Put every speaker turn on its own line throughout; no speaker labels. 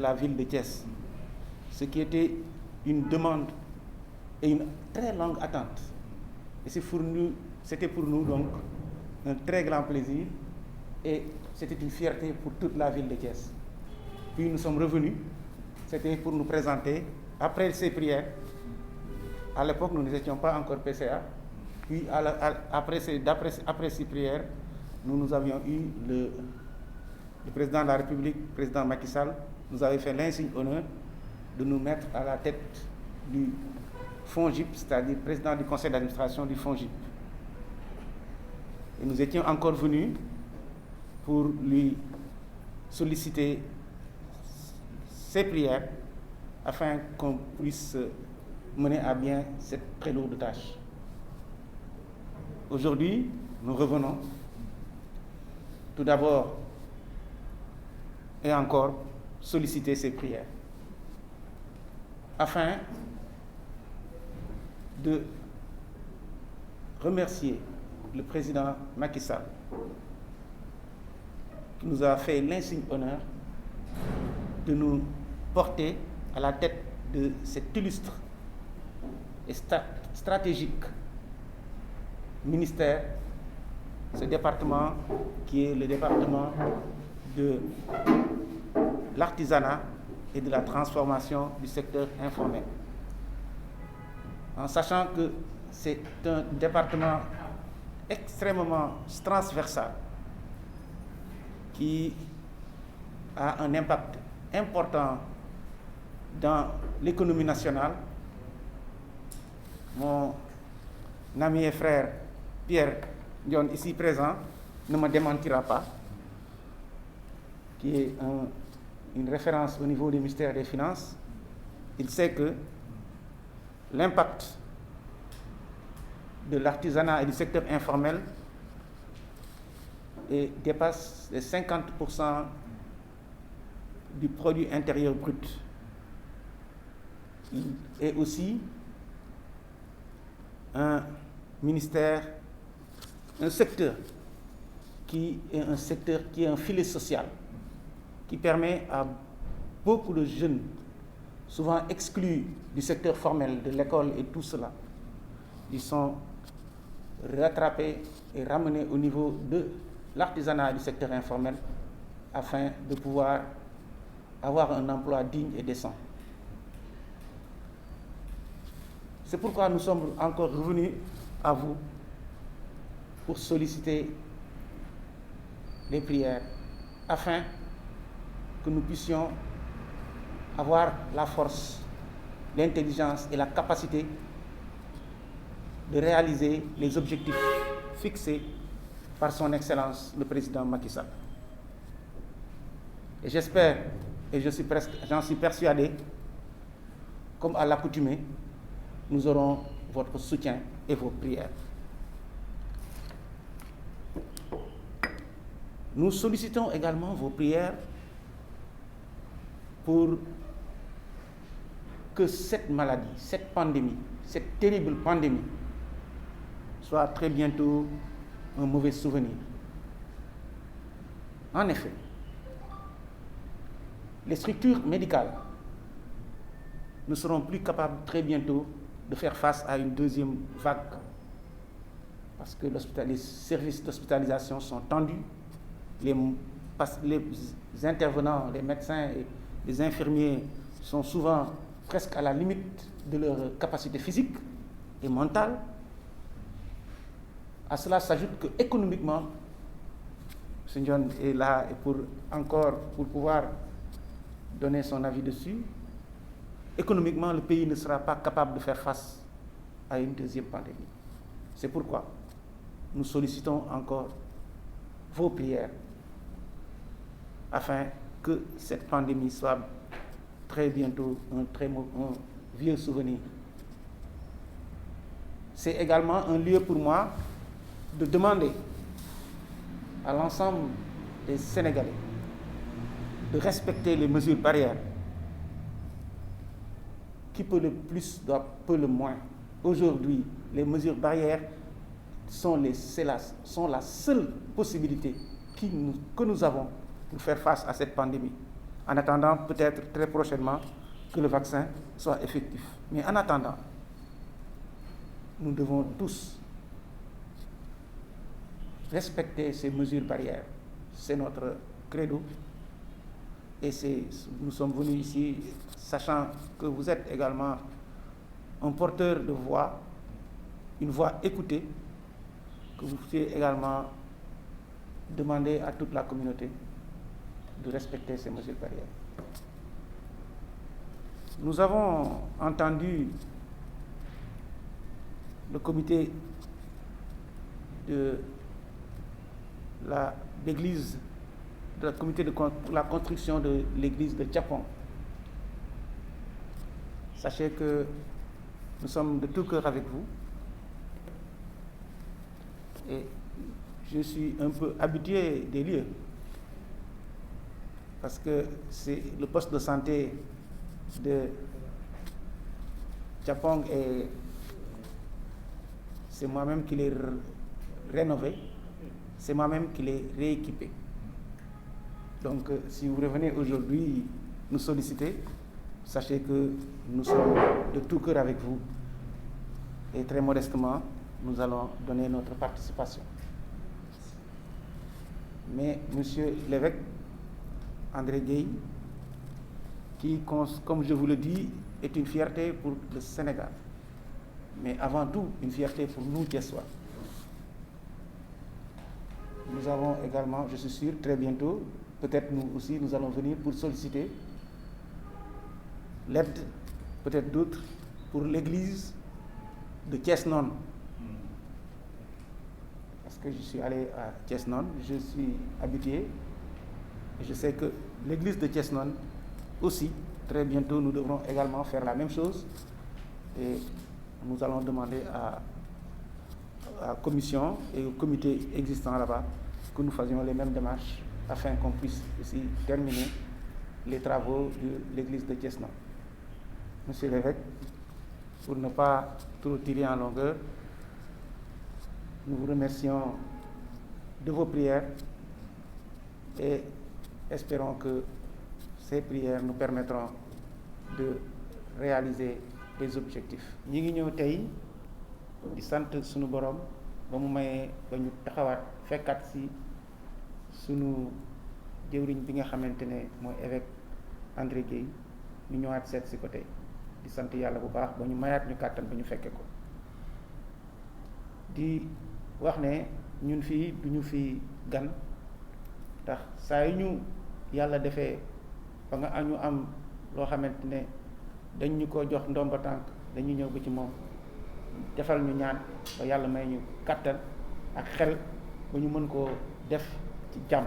la ville de Thiès, ce qui était une demande et une très longue attente. Et c'était pour nous donc un très grand plaisir et c'était une fierté pour toute la ville de Thiès. Puis nous sommes revenus, c'était pour nous présenter, après ces prières, à l'époque nous n'étions pas encore PCA, puis après ces prières, nous avions eu le président de la République, président Macky Sall, nous avait fait l'insigne honneur de nous mettre à la tête du FONGIP, c'est-à-dire président du conseil d'administration du FONGIP. Et nous étions encore venus pour lui solliciter ses prières afin qu'on puisse mener à bien cette très lourde tâche. Aujourd'hui, nous revenons tout d'abord et encore solliciter ses prières afin de remercier le président Macky Sall qui nous a fait l'insigne honneur de nous porter à la tête de cet illustre et stratégique ministère, ce département qui est le département de l'artisanat et de la transformation du secteur informel. En sachant que c'est un département extrêmement transversal qui a un impact important dans l'économie nationale. Mon ami et frère Pierre Ndione, ici présent, ne me démentira pas, qui est une référence au niveau du ministère des Finances. Il sait que l'impact de l'artisanat et du secteur informel dépasse les 50% du produit intérieur brut. Il est aussi un ministère, un secteur qui est un filet social, qui permet à beaucoup de jeunes, souvent exclus du secteur formel, de l'école et tout cela, ils sont rattrapés et ramenés au niveau de l'artisanat du secteur informel afin de pouvoir avoir un emploi digne et décent. C'est pourquoi nous sommes encore revenus à vous pour solliciter les prières afin que nous puissions avoir la force, l'intelligence et la capacité de réaliser les objectifs fixés par son Excellence le président Macky Sall. Et j'espère, et j'en suis persuadé, comme à l'accoutumée, nous aurons votre soutien et vos prières. Nous sollicitons également vos prières pour que cette maladie, cette pandémie, cette terrible pandémie, soit très bientôt un mauvais souvenir. En effet, les structures médicales ne seront plus capables très bientôt de faire face à une deuxième vague parce que les services d'hospitalisation sont tendus, les intervenants, les médecins et les infirmiers sont souvent presque à la limite de leur capacité physique et mentale. À cela s'ajoute que économiquement, M. Ndione est là et pour pouvoir donner son avis dessus. Économiquement, le pays ne sera pas capable de faire face à une deuxième pandémie. C'est pourquoi nous sollicitons encore vos prières afin que cette pandémie soit très bientôt un vieux souvenir. C'est également un lieu pour moi de demander à l'ensemble des Sénégalais de respecter les mesures barrières. Qui peut le plus peut le moins. Aujourd'hui, les mesures barrières sont la seule possibilité que nous avons pour faire face à cette pandémie. en attendant peut-être très prochainement que le vaccin soit effectif. Mais en attendant, nous devons tous respecter ces mesures barrières. C'est notre credo. Et nous sommes venus ici sachant que vous êtes également un porteur de voix, une voix écoutée, que vous pouvez également demander à toute la communauté de respecter ces mesures barrières. Nous avons entendu le comité de l'église, le comité pour la construction de l'église de Tchapong. Sachez que nous sommes de tout cœur avec vous. Et je suis un peu habitué des lieux, parce que c'est le poste de santé de Tchapong et c'est moi-même qui l'ai rénové, c'est moi-même qui l'ai rééquipé. Donc si vous revenez aujourd'hui nous solliciter, sachez que nous sommes de tout cœur avec vous et très modestement nous allons donner notre participation. Mais monsieur l'évêque André Gueye, qui, comme je vous le dis, est une fierté pour le Sénégal, mais avant tout une fierté pour nous Thiessois. Nous avons également, je suis sûr, très bientôt, peut-être nous aussi, nous allons venir pour solliciter l'aide, peut-être d'autres, pour l'église de Thiès-Nord. Parce que je suis allé à Thiès-Nord, je suis habitué, et je sais que l'église de Thiès-Nord aussi, très bientôt, nous devrons également faire la même chose. Et nous allons demander à la commission et au comité existant là-bas que nous faisions les mêmes démarches afin qu'on puisse aussi terminer les travaux de l'église de Thiès-Nord. Monsieur l'évêque, pour ne pas trop tirer en longueur, nous vous remercions de vos prières et espérons que ces prières nous permettront de réaliser les objectifs. Ñi ngi ñëw tey di sant sunu borom ba mu mayee ba ñu taxawaat fekkaat si sunu jëwriñ bi nga xamante ne mooy évêque André Gueye ñu ñëwaat seet si ko tey di sant yàlla bu baax ba ñu mayaat ñu kàttan ba ñu fekke ko di wax ne ñun fii duñu fi gan ndax saa yu ñu yàlla defee ba nga ñu am loo xamante ne dañ ñu ko jox ndomba tànk dañuy ñëw ba ci moom defal ñu ñaan ba yàlla may ñu kàttan ak xel ba ñu mën koo def ci jàmm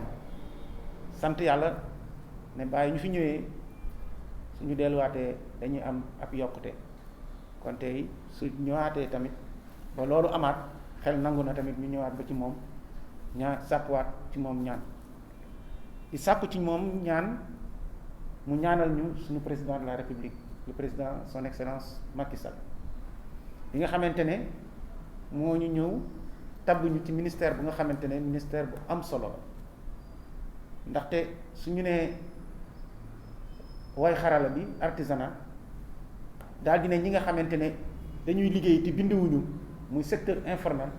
sant yàlla ne bàyyi ñu fi ñëwee suñu delluwaatee dañuy am ab yokkute kon tey su ñëwaatee tamit ba loolu amaat xel nangu na tamit ñu ñëwaat ba ci moom ñaan sàkkuwaat ci moom ñaan di sàkku ci moom ñaan mu ñaanal ñu suñu président de la république le président son excellence Macky Sall bi nga xamante ne moo ñu ñëw tabb ñu ci ministère bu nga xamante ne ministère bu am solo la ndaxte suñu nee way xarala bi artisanat daal dina ñi nga xamante ne dañuy liggéey te binduwuñu muy secteur informel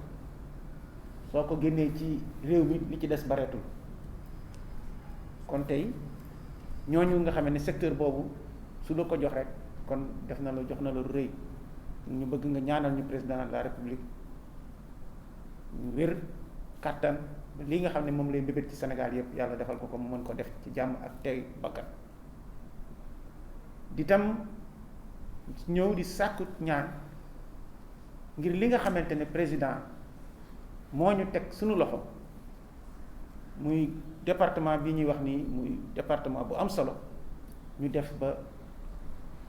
soo ko génnee ci réew mi li ci des bareetul kon tey ñooñu nga xam ne secteur boobu su la ko jox rek kon def na la jox na la rëy ñu bëgg nga ñaanal ñu président de la république ñu wér kàttan li nga xam ne moom lay mbébét ci Sénégal yëpp yàlla defal ko mu mën ko def ci jàmm ak tey bakkan di tam ñëw di sàkku ñaan ngir li nga xamante ne président moo ñu teg suñu loxo muy département bi ñuy wax nii muy département bu am solo ñu def ba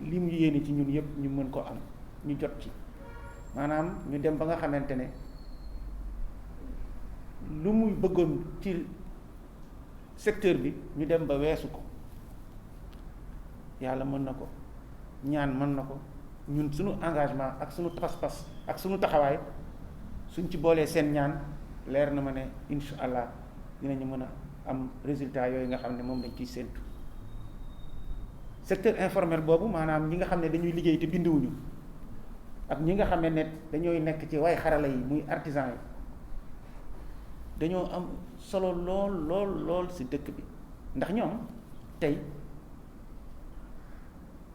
li mu yéene ci ñun yëpp ñu mën ko am ñu jot ci maanaam ñu dem ba nga xamante ne lu muy bëggoon ci secteur bi ñu dem ba weesu ko yàlla mën na ko ñaan mën na ko ñun suñu engagement ak suñu pas-pas ak suñu taxawaay suñ ci boolee seen ñaan leer na ma ne incha allah dinañu mën a am résultat yooyu nga xam ne moom lañ ciy séentu secteur informel boobu maanaam ñi nga xam ne dañuy liggéey te binduwuñu ak ñi nga xam ne dañooy nekk ci way xarala yi muy artisan yi dañoo am solo lool ci dëkk bi ndax ñoom tey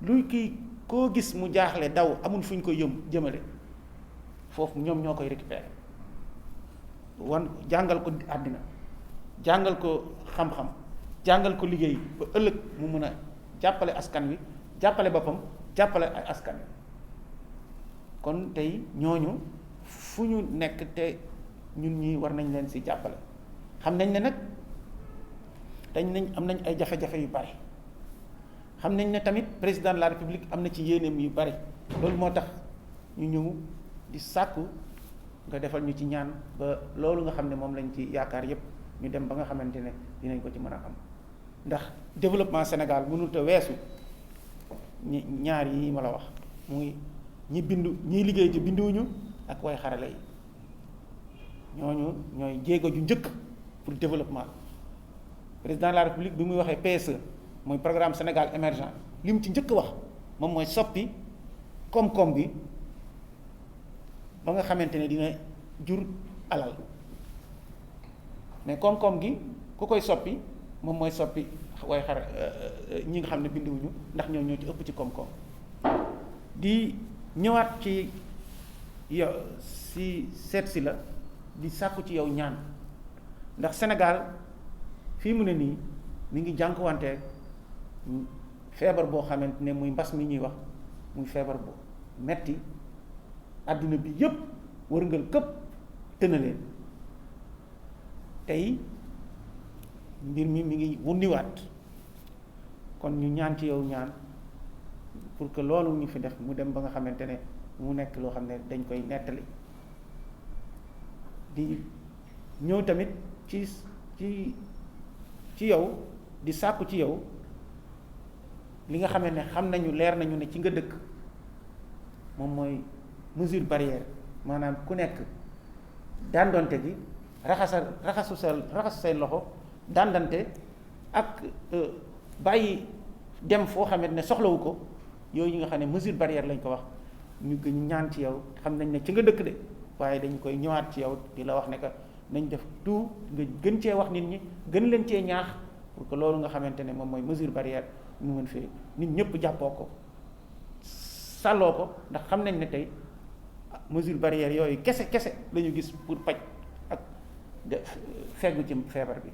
luy kii koo gis mu jaaxle daw amul fu ñu koy jëmale foofu ñoom ñoo koy récupérer jàngal ko àddina jàngal ko xam-xam jàngal ko liggéey ba ëllëg mu mën a jàppale askan wi jàppale boppam jàppale ay askan wi kon tey ñooñu fu ñu nekk te ñun ñi war nañ leen ci jàppale xam nañ ne nag am nañ ay jafe-jafe yu bari xam nañ ne tamit président de la république am na ci yéeneem yu bari loolu moo tax ñu ñëw di sàkku nga defal ñu ci ñaan ba loolu nga xam ne moom lañ ci yaakaar yépp ñu dem ba nga xamante ne dinañ ko ci mën a am ndax développement Sénégal mënul te weesu ñaar yi ma la wax muy ñiy liggéey ci binduwuñu ak way xarale yi ñooñu ñooy jéego ju njëkk pour développement président de la république bi muy waxee PSE mooy programme Sénégal émergent li mu ci njëkk wax moom mooy soppi koom-koom bi ba nga xamante ne dina jur alal mais koom-koom gi ku koy soppi moom mooy soppi way ñi nga xam ne binduwuñu ndax ñoo ci ëpp ci koom-koom di ñëwaat ci yow si seet si la di sàkku ci yow ñaan ndax Sénégal fii mu ne nii mi ngi jànkuwante feebar boo xamante ne muy mbas mi ñuy wax muy feebar bu metti àdduna bi yépp wërngal këpp tëna leen tey mbir mi ngi wundiwaat kon ñu ñaan ci yow ñaan pour que loolu ñu fi def mu dem ba nga xamante ne mu nekk loo xam ne dañ koy nettali di ñëw tamit ci yow di sàkku ci yow li nga xamante ne xam nañu leer nañu ne ci nga dëkk moom mooy mesure barrière maanaam ku nekk dandante gi raxasu say loxo dandante ak bàyyi dem foo xamante ne soxlawu ko yooyu yi nga xam ne mesure barrière lañ ko wax ñu gën ñaan ci yow xam nañ ne ci nga dëkk de waaye dañ koy ñëwaat ci yow di la wax ne que nañ def tout nga gën cee wax nit ñi gën leen cee ñaax pour que loolu nga xamante ne moom mooy mesure barrière ñu mën fee nit ñëpp jàppoo ko sàlloo ko ndax xam nañ ne tey mesure barrière yooyu kese la ñu gis pour paj ak feggu ci feebar bi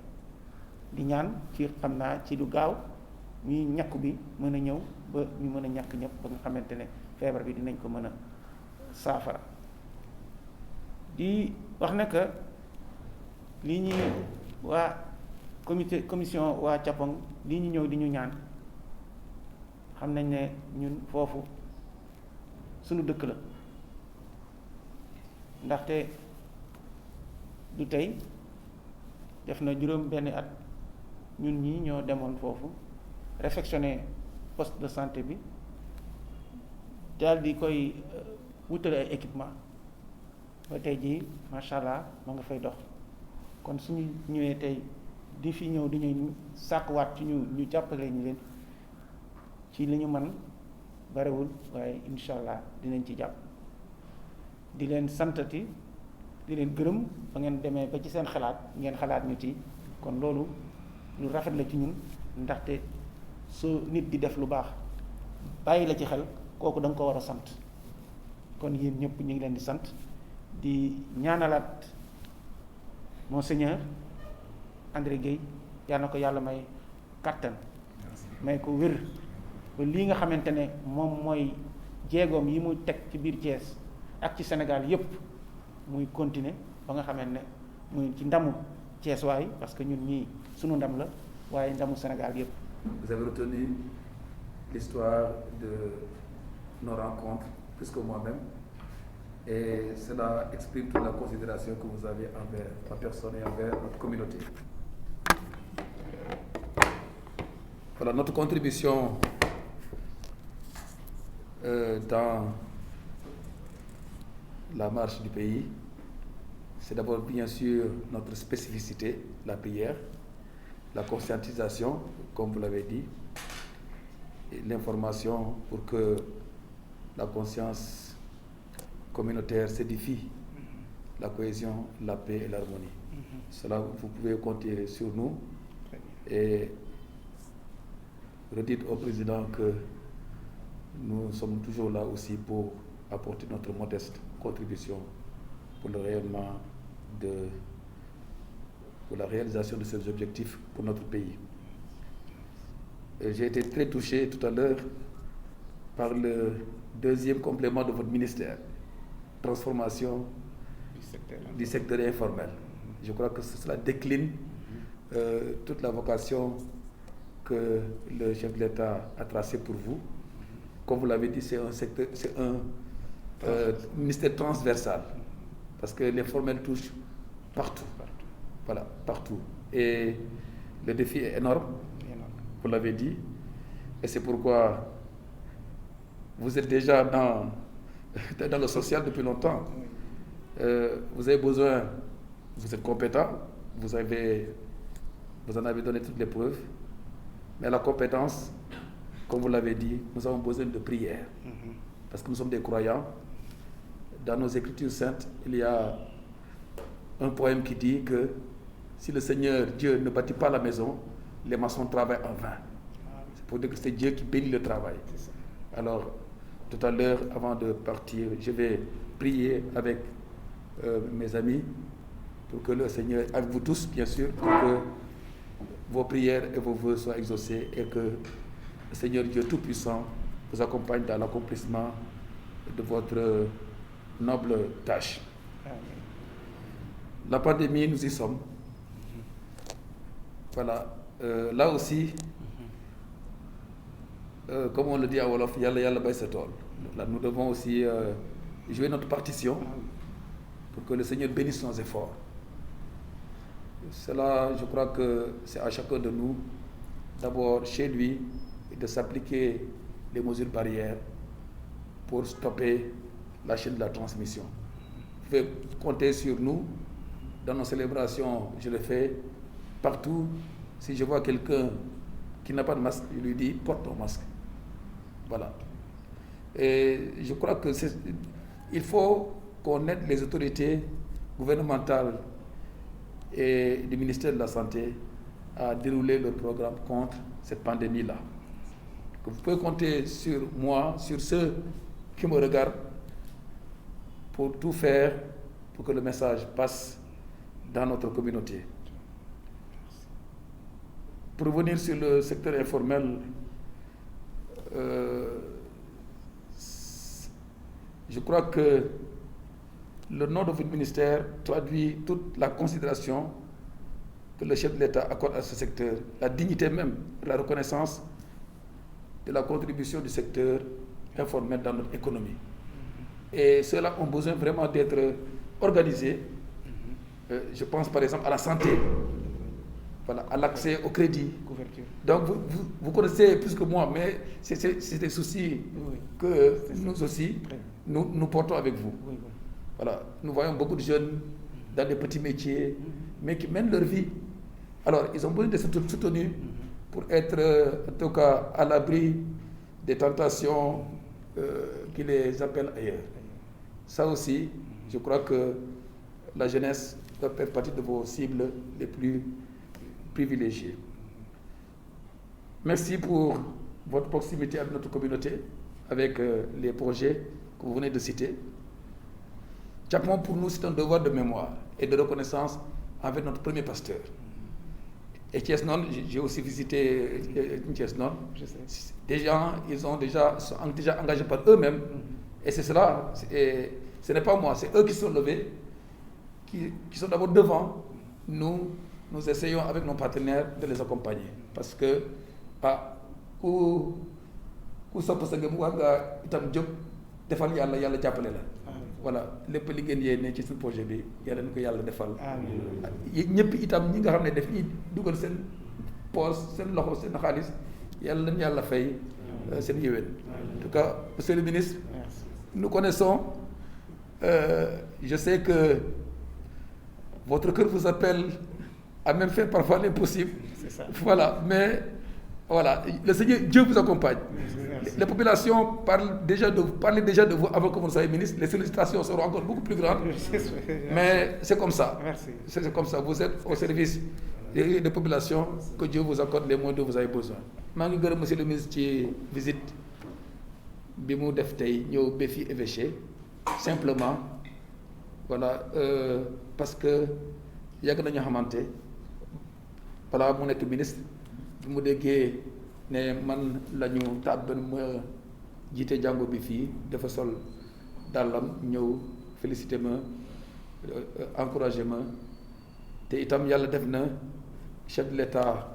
di ñaan ci xam naa ci lu gaaw ñuy ñàkk bi mën a ñëw ba ñu mën a ñàkk ñëpp ba nga xamante ne feebar bi dinañ ko mën a saafara di wax ne que lii ñuy waa commission waa Thiapong lii ñu ñëw di ñu ñaan xam nañ ne ñun foofu suñu dëkk la ndaxte du tey def na juróom benn at ñun ñi ñoo demoon foofu réfectionner poste de santé bi daal di koy wutale ay équipement ba tey jii macha allah moo nga fay dox kon suñu ñëwee tey di fi ñëw di ñu sàkkuwaat ci ñu jàppale ñu leen ci li ñu man barewul waaye incha allah dinañ ci jàpp di leen santati di leen gërëm ba ngeen demee ba ci seen xalaat ngeen xalaat ñu ci kon loolu lu rafet la ci ñun ndaxte su nit di def lu baax bàyyi la ci xel kooku da nga ko war a sant kon yéen ñëpp ñu ngi leen di sant di ñaanalaat monseigneur André Guèye yal na ko yàlla may kàttan may ko wér ba lii nga xamante ne moom mooy jéegoom yi mu teg ci biir Thiès ak ci Sénégal yépp muy continuer ba nga xamante ne muy ci ndamu Thiès waay parce que ñun ñii sunu ndam la waaye ndamu Sénégal yépp.
Vous avez retenu l'histoire de nos rencontres plus que moi-même et cela exprime toute la considération que vous avez envers ma personne et envers notre communauté. Voilà, notre contribution dans la marche du pays, c'est d'abord bien sûr notre spécificité, la prière, la conscientisation, comme vous l'avez dit, l'information pour que la conscience communautaire s'édifie, la cohésion, la paix et l'harmonie. Cela, vous pouvez compter sur nous et redites au président que nous sommes toujours là aussi pour apporter notre modeste contribution pour le rayonnement pour la réalisation de ces objectifs pour notre pays. J'ai été très touché tout à l'heure par le deuxième complément de votre ministère, transformation du secteur informel. Je crois que cela décline toute la vocation que le chef de l'État a tracée pour vous. Comme vous l'avez dit, c'est un ministère transversal, parce que l'informel touche partout. Voilà, partout. Et le défi est énorme, vous l'avez dit, et c'est pourquoi vous êtes déjà dans le social depuis longtemps. Vous avez besoin, vous êtes compétent, vous en avez donné toutes les preuves, mais la compétence, comme vous l'avez dit, nous avons besoin de prière, parce que nous sommes des croyants. Dans nos Écritures saintes, il y a un poème qui dit que si le Seigneur Dieu ne bâtit pas la maison, les maçons travaillent en vain. C'est pour dire que c'est Dieu qui bénit le travail. Alors, tout à l'heure, avant de partir, je vais prier avec mes amis pour que le Seigneur, avec vous tous bien sûr, pour que vos prières et vos vœux soient exaucés et que le Seigneur Dieu Tout-Puissant vous accompagne dans l'accomplissement de votre noble tâche.
Amen.
La pandémie, nous y sommes. Voilà. Là aussi, comme on le dit à Wolof, Yalla Yalla Bay sa tool. Là, nous devons aussi jouer notre partition pour que le Seigneur bénisse nos efforts. Cela, je crois que c'est à chacun de nous, d'abord chez lui, de s'appliquer les mesures barrières pour stopper la chaîne de la transmission. Vous pouvez compter sur nous. Dans nos célébrations, je le fais partout. Si je vois quelqu'un qui n'a pas de masque, je lui dis porte ton masque. Voilà. Et je crois que il faut qu'on aide les autorités gouvernementales et du ministère de la Santé à dérouler le programme contre cette pandémie-là. Vous pouvez compter sur moi, sur ceux qui me regardent, pour tout faire pour que le message passe dans notre communauté. Pour revenir sur le secteur informel, je crois que le nom de votre ministère traduit toute la considération que le chef de l'État accorde à ce secteur, la dignité même, la reconnaissance de la contribution du secteur informel dans notre économie. Et ceux-là ont besoin vraiment d'être organisés. Je pense par exemple à la santé, voilà, à l'accès au crédit.
Couverture.
Donc vous connaissez plus que moi, mais c'est des soucis que nous aussi, nous portons avec vous.
Oui.
Voilà, nous voyons beaucoup de jeunes dans des petits métiers, mais qui mènent leur vie. Alors, ils ont besoin d'être soutenus pour être, en tout cas, à l'abri des tentations qui les appellent ailleurs. Ça aussi, je crois que la jeunesse doit faire partie de vos cibles les plus privilégiées. Merci pour votre proximité avec notre communauté, avec les projets que vous venez de citer. Chapman, pour nous, c'est un devoir de mémoire et de reconnaissance envers notre premier pasteur. Et Thiès-Nord, j'ai aussi visité Thiès-Nord. Des gens, sont déjà engagés par eux-mêmes. Et c'est cela, ce n'est pas moi, c'est eux qui sont levés, qui sont d'abord devant. Nous essayons avec nos partenaires de les accompagner. Parce que, voilà, lépp li ngeen yéene ci suñu projet bi yàlla na ko yàlla defal. ñëpp itam ñi nga xam ne daf ñuy dugal seen poos seen loxo seen xaalis yàlla nañu yàlla fay seen yéwén. En tout cas, monsieur le ministre, nous connaissons, je sais que votre cœur vous appelle à même faire parfois l'impossible.
C'est ça.
Voilà, mais Voilà, le Seigneur Dieu vous accompagne. Les populations parlent déjà de vous avant que vous soyez ministre. Les sollicitations seront encore beaucoup plus grandes. Mais c'est comme ça.
Merci.
C'est comme ça. Vous êtes au service des populations, que Dieu vous accorde les moyens dont vous avez besoin. Je remercie monsieur le ministre ci visite bi mu def tey ñëw ba fi évêché simplement voilà parce que yàgg nañu xamante balaa mu nekk ministre bi mu déggee ne man la ñu tàbban ma jiite jàngo bi fii dafa sol dàllam ñëw félicité ma encouragé ma te itam yàlla def na chef de l'État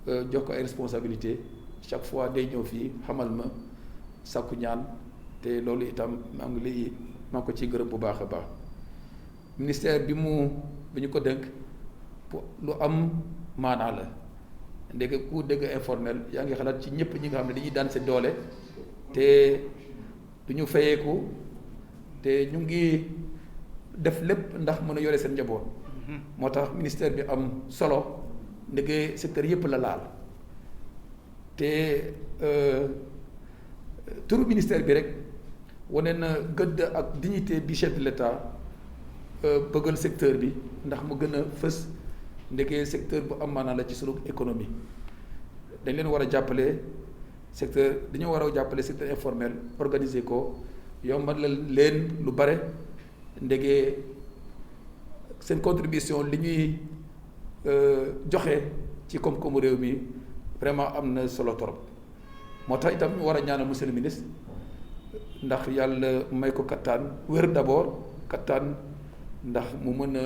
jox ko ay responsabilité chaque fois day ñëw fii xamal ma sàkku ñaan te loolu itam maa ngi ko ciy gërëm bu baax a baax ministère bi ñu ko dénk lu am maanaa la ndeke ku dégg informel yaa ngi xalaat ci ñëpp ñi nga xam ne dañuy daan seen doole te du ñu fayeeku te ñu ngi def lépp ndax mën a yore seen njaboot moo tax ministère bi am solo ndeke secteur yëpp la laal te turu ministère bi rek wane na gëdd ak dignité bi chef de l'État bëggal secteur bi ndax mu gën a fës ndeke secteur bu am maanaa la ci sunu économie dañ leen war a jàppale dañoo war a jàppale secteur informel organiser ko yombal leen lu bare ndeke seen contribution li ñuy joxe ci koom-koomu réew mi vraiment am na solo torop moo tax itam ñu war a ñaanal monsieur le ministre ndax yàlla may ko kattan wér d'abord kattan ndax mu mën a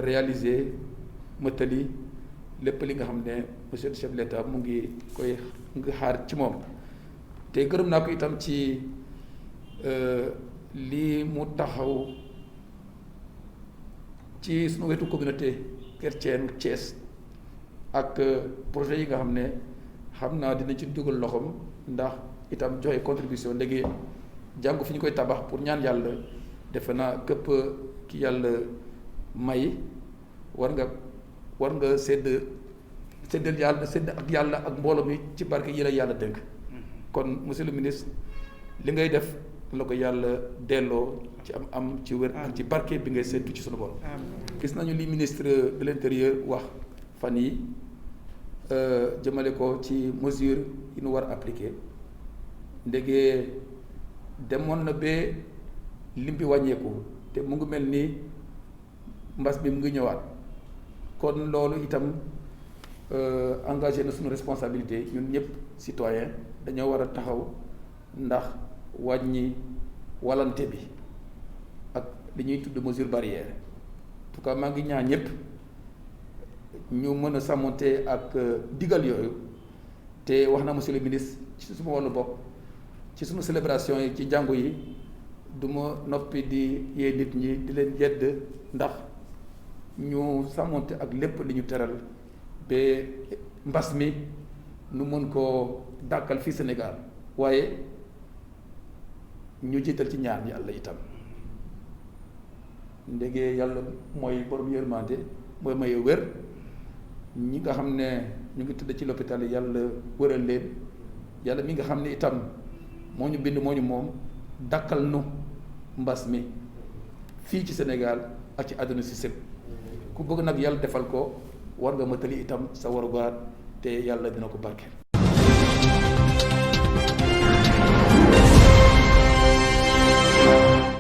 réaliser mëtali lépp li nga xam ne monsieur le chef de l'État mu ngi xaar ci moom te gërëm naa ko itam ci lii mu taxaw ci sunu wetu communauté chrétienne Thiès ak projet yi nga xam ne xam naa dinañ ci dugal loxoom ndax itam joxe contribution léegi jàngu fi ñu koy tabax pour ñaan yàlla defe naa képp ki yàlla may war nga sédd ak yàlla ak mbooloo mi ci barke yi la yàlla dénk kon monsieur le ministre li ngay def la ko yàlla delloo ci am ci wér ak ci barke bi ngay séddu ci sunu borom gis nañu li ministre de l'intérieur wax fan yi jëmale ko ci mesure yi ñu war a appliquer ndege demoon na ba lim bi wàññeeku te mu ngi mel ni mbas bi mu ngi ñëwaat kon loolu itam engagé na suñu responsabilité ñun ñëpp citoyen dañoo war a taxaw ndax wàññi walante bi ak li ñuy tudd mesure barrière en tout cas maa ngi ñaan ñëpp ñu mën a sàmmonte ak digal yooyu te wax na monsieur le ministre ci suma wàllu bopp ci sunu célébration yi ci njàngu yi du ma noppi di yee nit ñi di leen yedd ndax ñu sàmmonte ak lépp li ñu teral ba mbas mi nu mën koo dàkkal fii Sénégal waaye ñu jiital ci ñaan yàlla itam ndege yàlla mooy borom yërmande mooy maye wér ñi nga xam ne ñu ngi tëdd ci l'hôpital yi yàlla wëral leen yàlla mi nga xam ne itam moo ñu bind moo ñu moom dakkal nu mbas mi fii ci Sénégal ak ci àdduna si sëpp ku bëgg nag yàlla defal ko war nga matali itam sa warugaar te yàlla dina ko barkeel